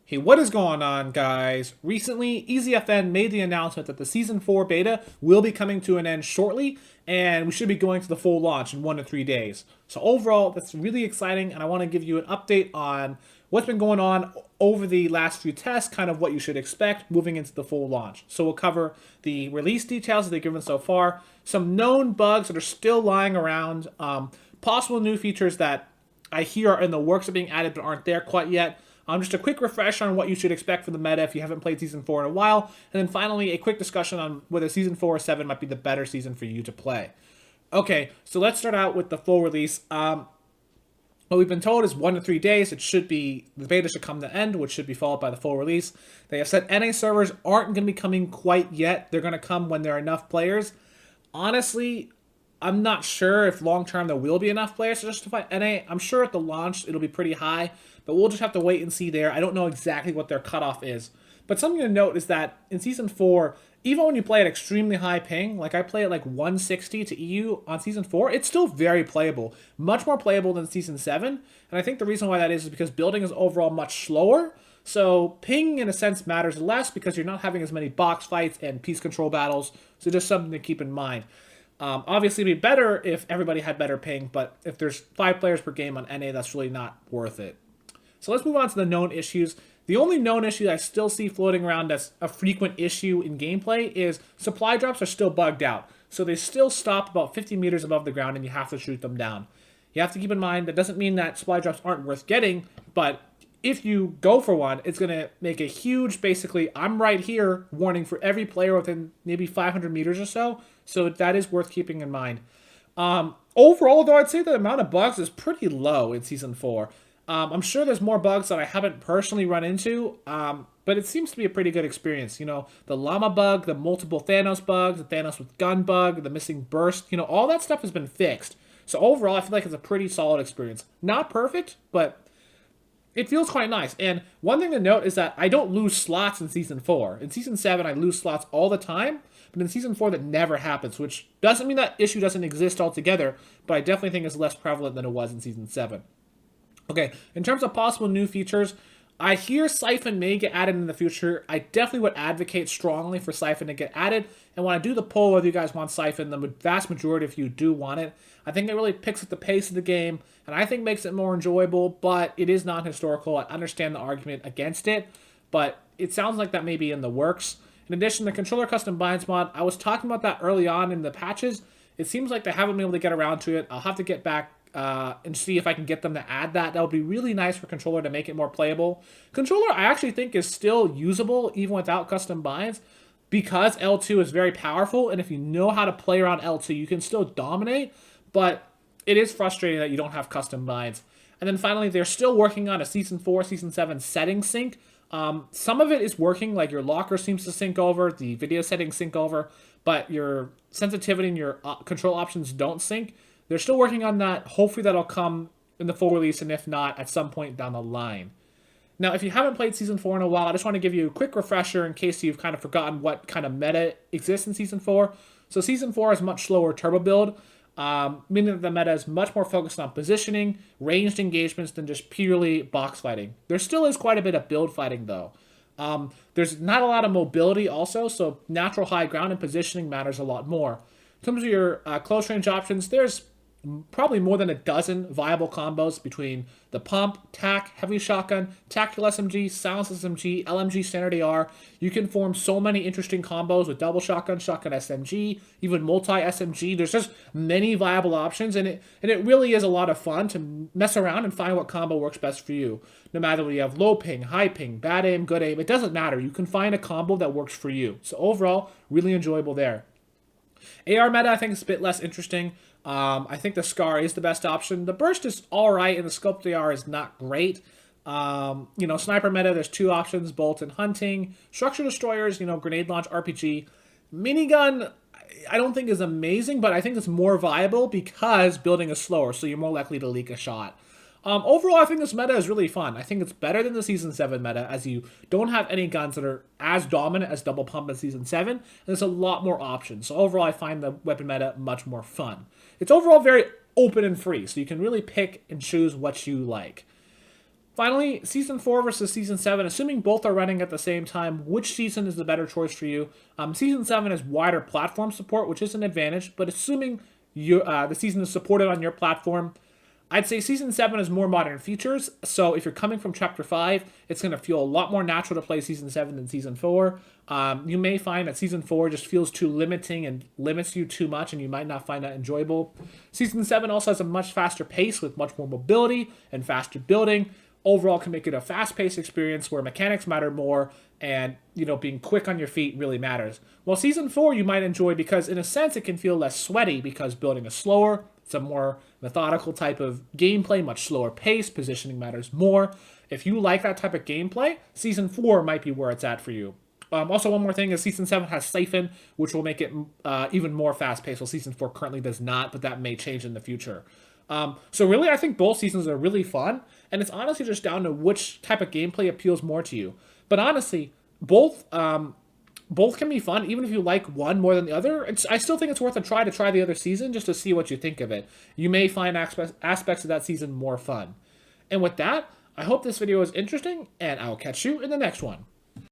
Hey, what is going on, guys? Recently, EZFN made the announcement that the Season 4 beta will be coming to an end shortly, and we should be going to the full launch in 1 to 3 days. So overall, that's really exciting, and I want to give you an update on what's been going on over the last few tests, kind of what you should expect moving into the full launch. So we'll cover the release details that they've given so far, some known bugs that are still lying around, possible new features that I hear are in the works of being added but aren't there quite yet. Just a quick refresher on what you should expect for the meta if you haven't played Season 4 in a while. And then finally, a quick discussion on whether Season 4 or 7 might be the better season for you to play. Okay, so let's start out with the full release. What we've been told is 1 to 3 days. The beta should come to end, which should be followed by the full release. They have said NA servers aren't going to be coming quite yet. They're going to come when there are enough players. Honestly, I'm not sure if long-term there will be enough players to justify NA. I'm sure at the launch it'll be pretty high, but we'll just have to wait and see there. I don't know exactly what their cutoff is. But something to note is that in Season 4, even when you play at extremely high ping, like I play at like 160 to EU on Season 4, it's still very playable. Much more playable than Season 7. And I think the reason why that is because building is overall much slower. So ping, in a sense, matters less because you're not having as many box fights and piece control battles. So just something to keep in mind. Obviously, it'd be better if everybody had better ping, but if there's 5 players per game on NA, that's really not worth it. So let's move on to the known issues. The only known issue I still see floating around that's a frequent issue in gameplay is supply drops are still bugged out. So they still stop about 50 meters above the ground and you have to shoot them down. You have to keep in mind that doesn't mean that supply drops aren't worth getting, but if you go for one, it's going to make a huge, basically, I'm right here warning for every player within maybe 500 meters or so. So that is worth keeping in mind. Overall, though, I'd say the amount of bugs is pretty low in Season 4. I'm sure there's more bugs that I haven't personally run into, but it seems to be a pretty good experience. You know, the llama bug, the multiple Thanos bugs, the Thanos with gun bug, the missing burst, all that stuff has been fixed. So overall, I feel like it's a pretty solid experience. Not perfect, but it feels quite nice. And one thing to note is that I don't lose slots in Season 4. In Season 7, I lose slots all the time, but in Season 4, that never happens, which doesn't mean that issue doesn't exist altogether, but I definitely think it's less prevalent than it was in Season 7. Okay, in terms of possible new features, I hear Siphon may get added in the future. I definitely would advocate strongly for Siphon to get added. And when I do the poll whether you guys want Siphon, the vast majority of you do want it. I think it really picks up the pace of the game, and I think makes it more enjoyable, but it is non-historical. I understand the argument against it, but it sounds like that may be in the works. In addition, the controller custom binds mod, I was talking about that early on in the patches. It seems like they haven't been able to get around to it. I'll have to get back and see if I can get them to add that. That would be really nice for controller to make it more playable. Controller, I actually think, is still usable even without custom binds because L2 is very powerful, and if you know how to play around L2, you can still dominate, but it is frustrating that you don't have custom binds. And then finally, they're still working on a Season 4, Season 7 settings sync. Some of it is working, like your locker seems to sync over, the video settings sync over, but your sensitivity and your control options don't sync. They're still working on that. Hopefully that'll come in the full release, and if not, at some point down the line. Now, if you haven't played Season 4 in a while, I just want to give you a quick refresher in case you've kind of forgotten what kind of meta exists in Season 4. So Season 4 is much slower turbo build, meaning that the meta is much more focused on positioning, ranged engagements than just purely box fighting. There still is quite a bit of build fighting, though. There's not a lot of mobility also, so natural high ground and positioning matters a lot more. In terms of your close range options, there's probably more than a dozen viable combos between the pump, tac, heavy shotgun, tactical SMG, silenced SMG, LMG standard AR. You can form so many interesting combos with double shotgun, shotgun SMG, even multi SMG. There's just many viable options, and it really is a lot of fun to mess around and find what combo works best for you. No matter whether you have low ping, high ping, bad aim, good aim, it doesn't matter. You can find a combo that works for you. So overall, really enjoyable there. AR meta, I think, is a bit less interesting. I think the Scar is the best option. The Burst is alright, and the Scoped AR is not great. Sniper meta, there's 2 options, Bolt and Hunting. Structure Destroyers, Grenade Launch, RPG. Minigun, I don't think is amazing, but I think it's more viable because building is slower, so you're more likely to leak a shot. Overall, I think this meta is really fun. I think it's better than the Season 7 meta, as you don't have any guns that are as dominant as Double Pump in Season 7, and there's a lot more options. So overall, I find the weapon meta much more fun. It's overall very open and free, so you can really pick and choose what you like. Finally, Season 4 versus Season 7, assuming both are running at the same time, which season is the better choice for you? Season 7 has wider platform support, which is an advantage, but assuming the season is supported on your platform, I'd say Season 7 has more modern features, so if you're coming from Chapter 5, it's going to feel a lot more natural to play Season 7 than Season 4. You may find that Season 4 just feels too limiting and limits you too much, and you might not find that enjoyable. Season 7 also has a much faster pace with much more mobility and faster building. Overall, can make it a fast-paced experience where mechanics matter more, and being quick on your feet really matters. While Season 4 you might enjoy because in a sense it can feel less sweaty because building is slower. It's a more methodical type of gameplay, much slower pace, positioning matters more. If you like that type of gameplay, Season 4 might be where it's at for you. Also, one more thing is Season 7 has Siphon, which will make it even more fast-paced, while Season 4 currently does not, but that may change in the future. So really, I think both seasons are really fun, and it's honestly just down to which type of gameplay appeals more to you. But honestly, both can be fun, even if you like one more than the other. I still think it's worth a try to try the other season just to see what you think of it. You may find aspects of that season more fun. And with that, I hope this video is interesting, and I'll catch you in the next one.